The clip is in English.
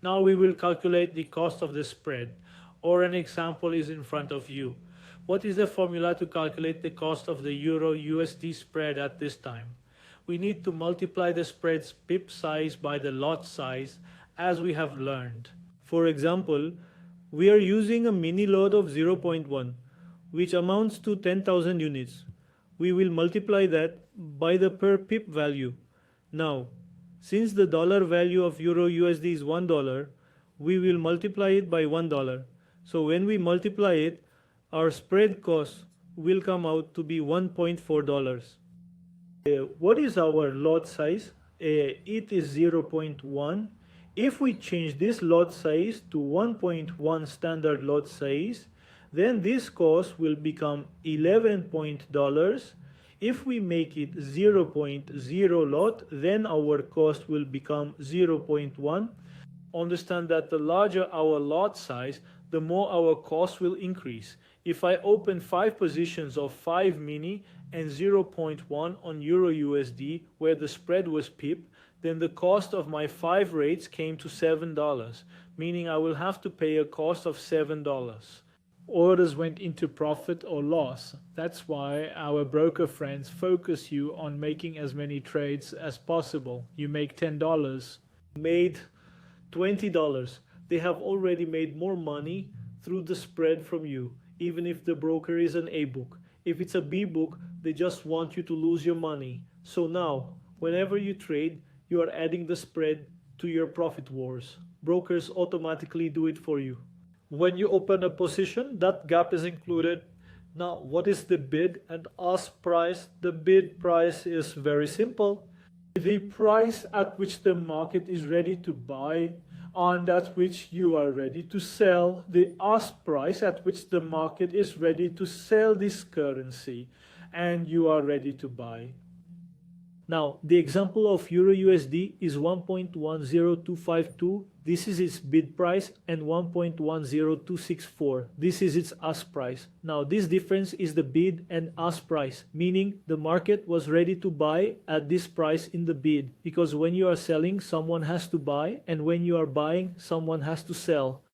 Now we will calculate the cost of the spread, or an example is in front of you. What is the formula to calculate the cost of the Euro USD spread at this time? We need to multiply the spread's pip size by the lot size, as we have learned. For example, we are using a mini lot of 0.1, which amounts to 10,000 units. We will multiply that by the per pip value. Now, since the dollar value of Euro USD is $1, we will multiply it by $1. So when we multiply it, our spread cost will come out to be $1.4. What is our lot size? It is 0.1. If we change this lot size to 1.1 standard lot size, then this cost will become $11. If we make it 0.0 lot, then our cost will become 0.1. Understand that the larger our lot size, the more our cost will increase. If I open 5 positions of 5 mini and 0.1 on Euro USD, where the spread was pip, then the cost of my 5 rates came to $7, meaning I will have to pay a cost of $7. Orders went into profit or loss. That's why our broker friends focus you on making as many trades as possible. You make $10, made $20. They have already made more money through the spread from you, even if the broker is an A book. If it's a B book, they just want you to lose your money. So now, whenever you trade, you are adding the spread to your profit wars. Brokers automatically do it for you. When you open a position, that gap is included. Now, what is the bid and ask price? The bid price is very simple. The price at which the market is ready to buy and at which you are ready to sell. The ask price at which the market is ready to sell this currency and you are ready to buy. Now, the example of Euro USD is 1.10252. This is its bid price, and 1.10264. This is its ask price. Now, this difference is the bid and ask price, meaning the market was ready to buy at this price in the bid, because when you are selling, someone has to buy, and when you are buying, someone has to sell.